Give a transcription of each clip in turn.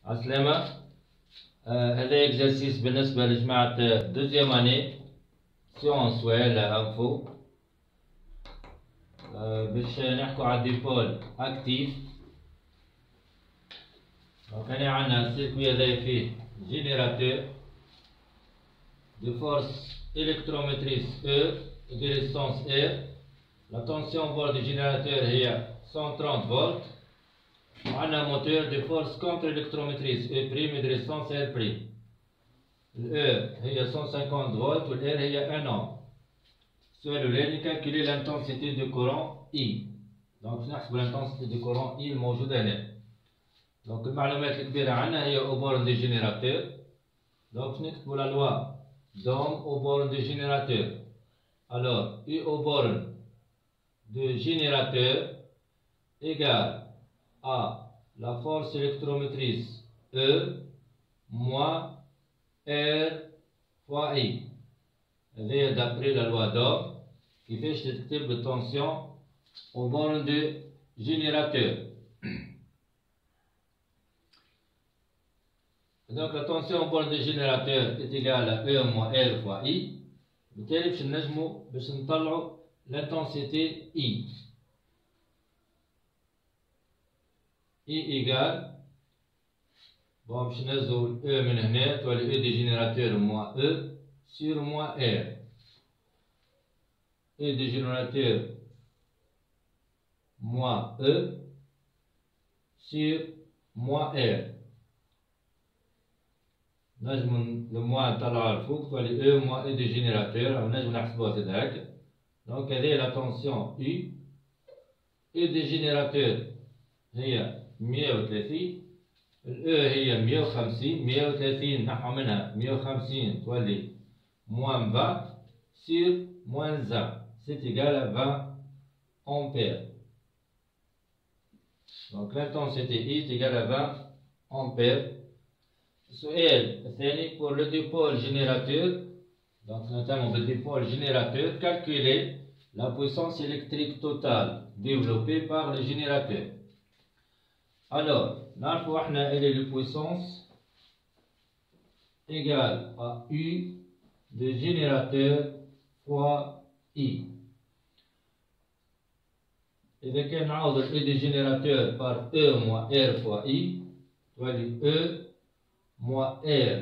عسلامة. هذا اكزرسيس بالنسبة لجماعة دوزيام اني سيونس ولا انفو باش نحكو على ديبول اكتيف. دونك هنا عندنا السيركوي هذايا فيه جينيراتور de force électromotrice E et de résistance R. La tension volt du générateur est 130 volts. On a un moteur de force contre-électromotrice E' et de résistance R'. Le E est 150 volts et le R est 1 ohm. Sur le LED, calculer l'intensité de courant I. Donc, نحسب l'intensité de courant I الموجودة هنا. Donc, المعلومات الكبيرة عندنا هي au borne du générateur. Donc, نكتبوا la loi d'Ohm au borne du générateur. Alors, U au borne du générateur égale à la force électromotrice E moins R fois I. C'est d'après la loi d'Ohm qui fait ce type de tension au borne du générateur. Donc la tension au borne du générateur est égale à E moins R fois I. بالتالي باش نجمو باش نطلعو l'intensité I. I égale bon باش نهزو E من هنا تولي E du générateur moins E sur moins R. E du générateur moins E sur moins R. نجم الموان نطلعها الفوق تولي E moins E du générateur أو نجم نحسبوها زاد هكا. دونك هذه لا تونسيون U. E du générateur هي 130. ال E هي 150. 130 نحو منها 150 تولي moins 20 sur moins 1. C'est égal à 20 ampères. Donc l'intensité I est égale à 20 ampères. السؤال الثاني pour le dipôle générateur. Donc notamment le dipôle générateur, calculer la puissance électrique totale développée par le générateur. Alors, نعرفوا احنا elle est la puissance égale à U de générateur fois I. إذا كان نعوض ال U de générateur par E moins R fois I تولي E moins R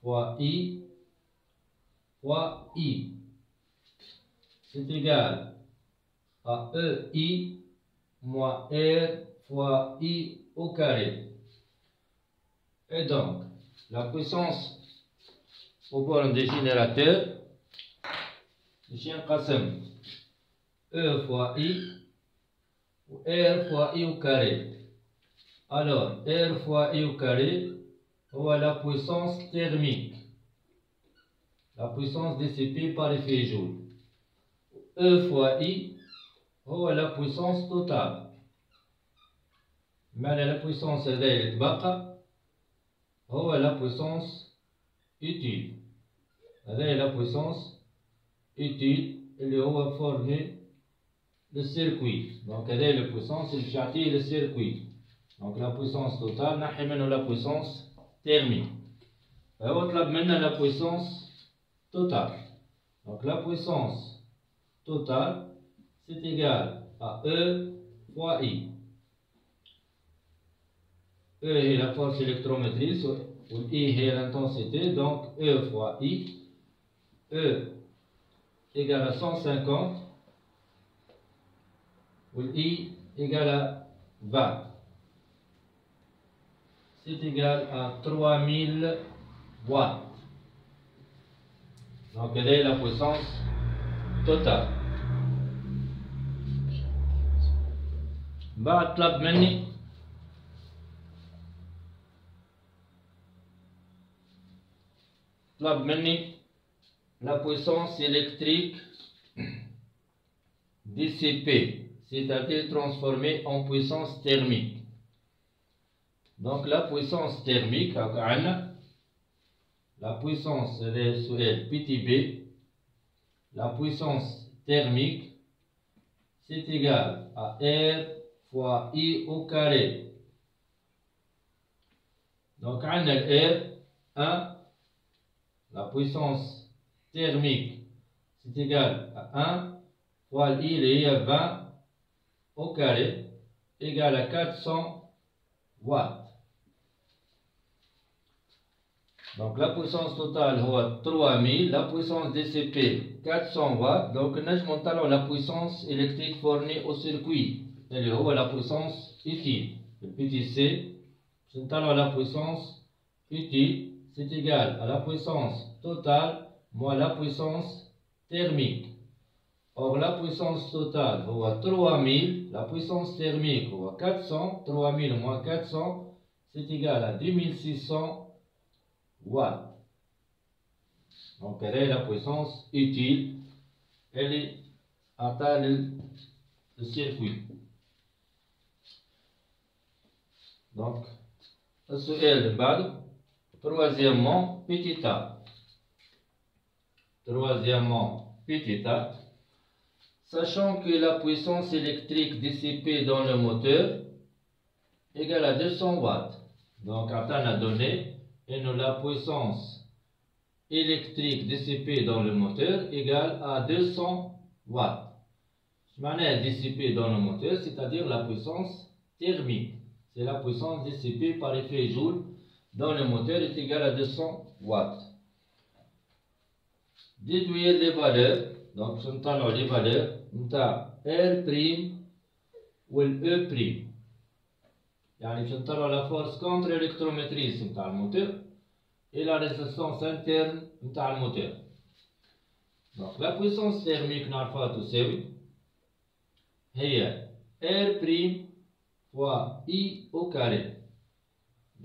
fois I fois I. C'est égal à EI moins R fois I au carré. Et donc, la puissance au borne des générateurs, E fois I ou R fois I au carré. Alors, R fois I au carré, c'est la puissance thermique. La puissance dissipée par effet Joule. E fois I, c'est la puissance totale. Mais la puissance est la puissance utile. C'est la puissance utile اللي هو fourni le circuit. Donc c'est la puissance اللي بتعطيه le circuit. Donc la puissance totale نحي منه la puissance thermique. فهو طلب منا la puissance totale. Donc la puissance totale c'est égal à E fois I. E est la force électromotrice ou I est l'intensité, donc E fois I. E égale à 150 ou I égale à 20. C'est égal à 3000 watts. Donc quelle est la puissance totale. بعد طلب مني la puissance électrique dissipée, c'est-à-dire transformée en puissance thermique. Donc la puissance thermique, la puissance PTB, la puissance thermique, c'est égal à R fois I au carré. Donc, on a le R1, la puissance thermique, c'est égal à 1 fois l'I, il est à 20 au carré, égal à 400 watts. Donc, la puissance totale est 3000, la puissance DCP 400 watts. Donc, nous avons la puissance électrique fournie au circuit. Elle est la puissance utile. Le petit c, nous avons la puissance utile, c'est égal à la puissance totale moins la puissance thermique. Or, la puissance totale est 3000, la puissance thermique est 400, 3000 moins 400, c'est égal à 2600 watts. Donc, elle est la puissance utile, elle est atteint le circuit. Donc, السؤال اللي بعده troisièmement petit a. Troisièmement petit a. Sachant que la puissance électrique dissipée dans le moteur est égale à 200 watts. Donc, on a donné et nous la puissance électrique dissipée dans le moteur égale à 200 watts. Je m'en ai dissipée dans le moteur, c'est-à-dire la puissance thermique. C'est la puissance dissipée par effet Joule dans le moteur est égale à 200 watts. Déduire les valeurs. Donc, nous avons les valeurs. Nous avons R' ou E'. يعني nous avons la force contre-électrométrique de le moteur et la résistance interne de le moteur. Donc, la puissance thermique نعرفها تساوي هي R' fois I au carré.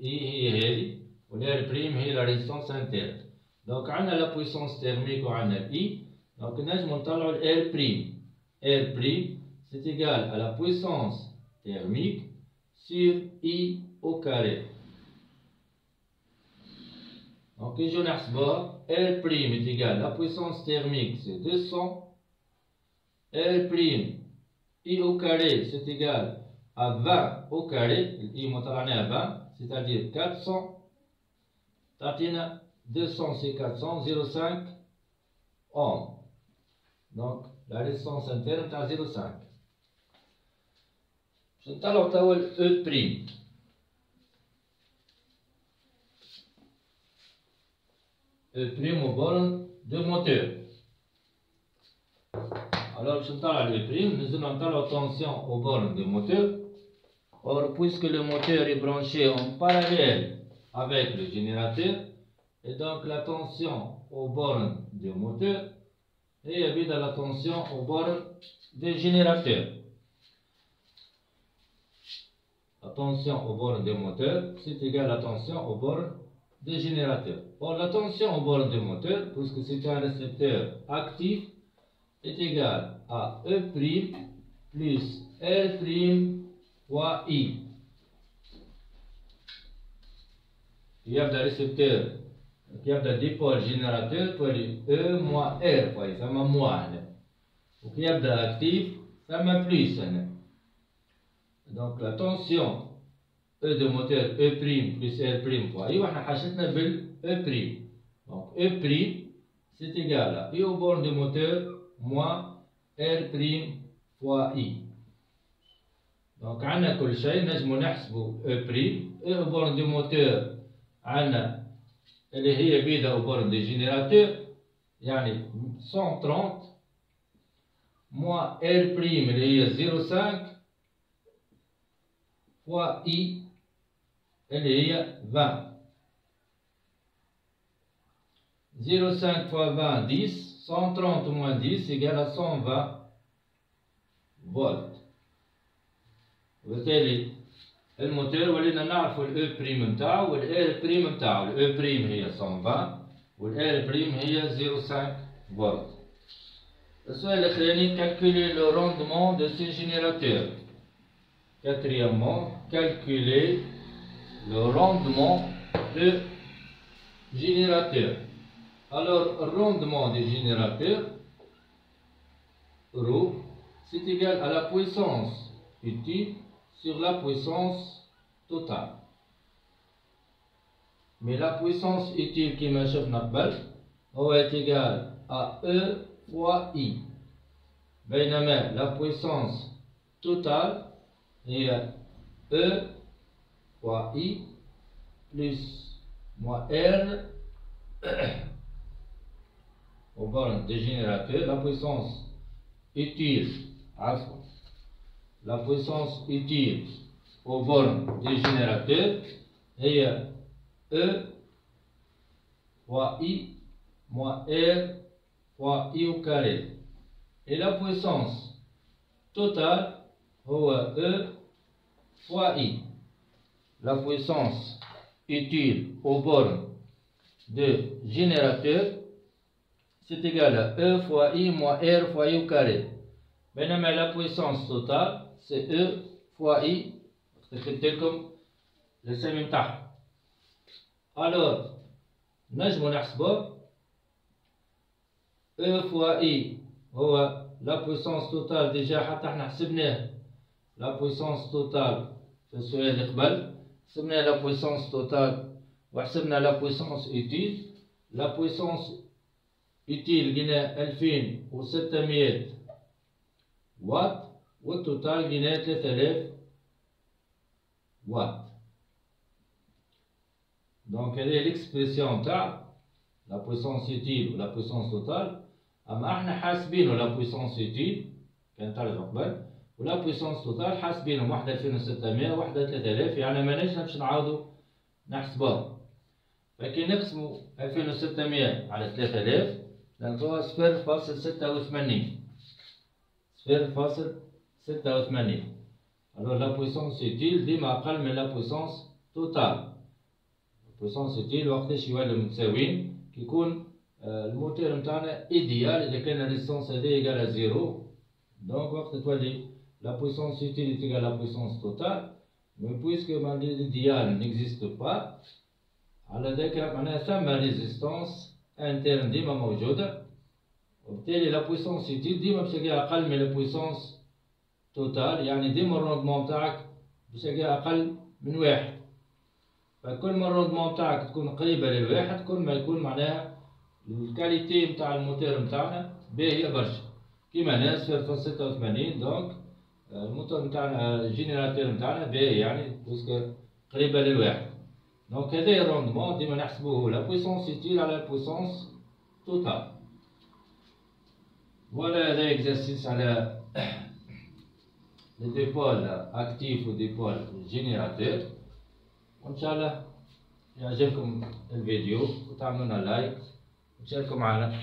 I هي هذه والR' هي la résistance interne. Donc, on a la puissance thermique et on a I. Donc, nous avons R'. R' c'est égal à la puissance thermique sur I au carré. Donc, je n'assois R' est égal à la puissance thermique, c'est 200. R' I au carré, c'est égal à 20 au carré. I montarane à 20, c'est-à-dire 400. Tatina 200, c'est 400, 0,5 ohms. Donc, la résistance interne est à 0,5. Je vais E'. E' au borne de moteur. Alors, je vais E', nous allons la tension aux bornes de moteur. Or, puisque le moteur est branché en parallèle avec le générateur, et donc la tension aux bornes de moteur est égale à la tension aux bornes des générateurs. La tension aux bornes des moteurs, c'est égal à la tension aux bornes des générateurs. Or, la tension aux bornes des moteurs, puisque c'est un récepteur actif, est égal à E' plus R' fois I. Il y a des récepteurs, il y a des dipôles générateurs pour les E moins R, ça m'a moins. Donc, il y a des actifs, ça m'a plus. Donc, la tension E de moteur E' plus R' fois I, on a حاجتنا بال E'. Donc, E' c'est égal à I au borne de moteur moins R' fois I. Donc, on a كل شيء نجم نحسبه E' au borne de moteur عندنا اللي هي بيدا au borne de générateur يعني 130 moins R' اللي هي 0,5 fois I اللي هي 20. 0,5 fois 20, 10. 130 moins 10 égale à 120 volts. وبالتالي الموتور ولينا نعرفوا الE' نتاعو والR' نتاعو. الE' هي 120 والR' هي 0,5 volts. السؤال الأخراني calculer le rendement de ces générateurs. Quatrièmement, calculer le rendement de générateur. Alors, le rendement des générateurs, ρ, c'est égal à la puissance utile sur la puissance totale. mais la puissance utile qui m'a شفنا قبل هو est égal à E fois I. بينما la puissance totale est E fois I plus moins R aux bornes des générateurs. La puissance utile, la puissance utile aux bornes des générateurs est E fois I moins R fois I au carré. Et la puissance totale est E fois I. La puissance utile aux bornes de générateur, c'est égal à E fois I moins R fois I au carré. Mais la puissance totale, c'est E fois I. C'est comme le سمي تحت. Alors, نجم نحسبه E fois I هو la puissance totale déjà حتى احنا حسبناه la puissance totale في السؤال اللي قبل حسبنا la puissance totale وحسبنا la puissance utile. La puissance utile لقينا 2600 واط والتوتال لقينا 3000 واط. Donc هذه l'expression تاع la puissance utile ou la puissance totale. اما احنا حاسبينه la puissance utile كان ترجع قبل ولا puissance totale حاسبينهم واحدة 2600 واحدة 3000 يعني ما نجمش نعاودو نحسبوها. فكي نقسمو 2600 على 3000 نلقاوها 0.86 0.86. Alors la puissance utile ديما أقل من la puissance totale. La puissance utile وقتاش يولوا متساويين كي يكون الموتور نتاعنا إيديال إذا كان الريزيستانس هذه إيجال à 0. Donc وقت تولي la puissance utile est égale à la puissance totale. Mais puisque l'idéal n'existe pas, على ذاك معناها ثم ريزيستانس انترن ديما موجودة وبالتالي لا بويسونس يوتيل ديما باش تلقاها أقل من لا بويسونس توتال. يعني ديما الروندمون تاعك باش تلقاها أقل من واحد. فكل ما الروندمون تاعك تكون قريبة للواحد كل ما يكون معناها الكاليتي نتاع الموتور نتاعنا باهية برشا. كيما هنا 0.86 دونك الموتور نتاعنا الجينيراتور نتاعنا باهي يعني بوسك قريبة للواحد. Donc هذا الروندمون ديما نحسبوه لا بويسونس يوتيل على لا بويسونس توتال. فوالا هذا اكزرسيس على لي ديبول اكتيف و ديبول جينيراتور. وان شاء الله يعجبكم الفيديو وتعملونا لايك وتشاركوا معنا.